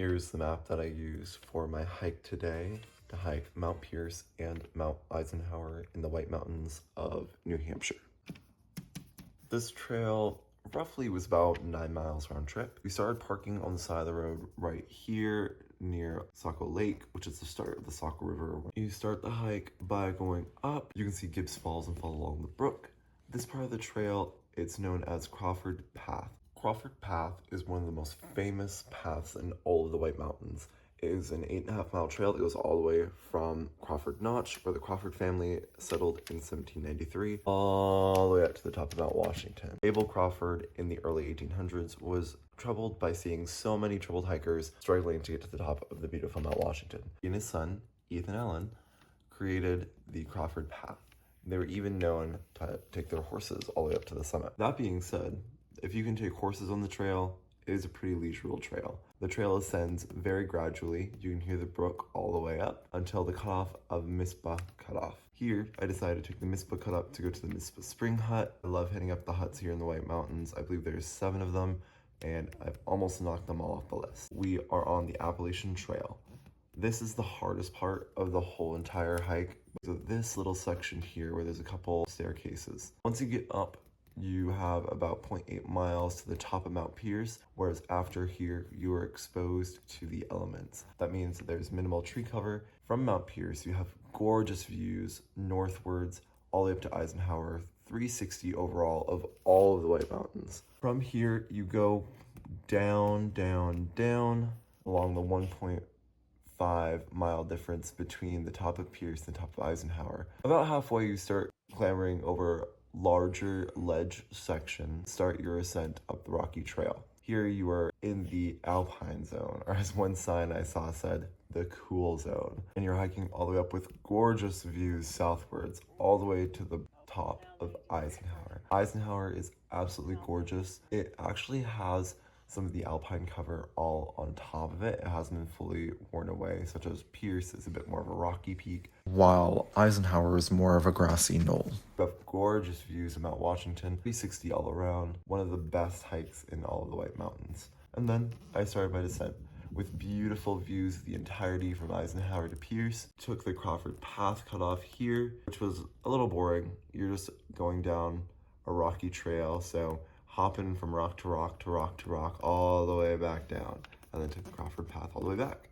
Here's the map that I used for my hike today to hike Mount Pierce and Mount Eisenhower in the White Mountains of New Hampshire. This trail roughly was about 9 miles round trip. We started parking on the side of the road right here near Saco Lake, which is the start of the Saco River. You start the hike by going up. You can see Gibbs Falls and follow along the brook. This part of the trail, it's known as Crawford Path. Crawford Path is one of the most famous paths in all of the White Mountains. It is an 8.5 mile trail that goes all the way from Crawford Notch, where the Crawford family settled in 1793, all the way up to the top of Mount Washington. Abel Crawford in the early 1800s was troubled by seeing so many troubled hikers struggling to get to the top of the beautiful Mount Washington. He and his son, Ethan Allen, created the Crawford Path. They were even known to take their horses all the way up to the summit. That being said, if you can take horses on the trail, it is a pretty leisurely trail. The trail ascends very gradually. You can hear the brook all the way up until the cutoff of Mizpah Cutoff. Here, I decided to take the Mizpah Cutoff to go to the Mizpah Spring Hut. I love hitting up the huts here in the White Mountains. I believe there's 7 of them, and I've almost knocked them all off the list. We are on the Appalachian Trail. This is the hardest part of the whole entire hike. So this little section here where there's a couple staircases. Once you get up, you have about 0.8 miles to the top of Mount Pierce, whereas after here, you are exposed to the elements. That means that there's minimal tree cover. From Mount Pierce, you have gorgeous views northwards, all the way up to Eisenhower, 360 overall of all of the White Mountains. From here, you go down, down, down along the 1.5 mile difference between the top of Pierce and the top of Eisenhower. About halfway, you start clambering over larger ledge section. Start your ascent up the rocky trail. Here you are in the alpine zone, or as one sign I saw said, the cool zone. And you're hiking all the way up with gorgeous views southwards, all the way to the top of Eisenhower. Eisenhower is absolutely gorgeous. It actually has some of the alpine cover all on top of it. It hasn't been fully worn away, such as Pierce is a bit more of a rocky peak, while Eisenhower is more of a grassy knoll. We have gorgeous views of Mount Washington, 360 all around, one of the best hikes in all of the White Mountains. And then I started my descent with beautiful views of the entirety from Eisenhower to Pierce. Took the Crawford Path cutoff here, which was a little boring. You're just going down a rocky trail, so hopping from rock to rock to rock to rock all the way back down, and then took the Crawford Path all the way back.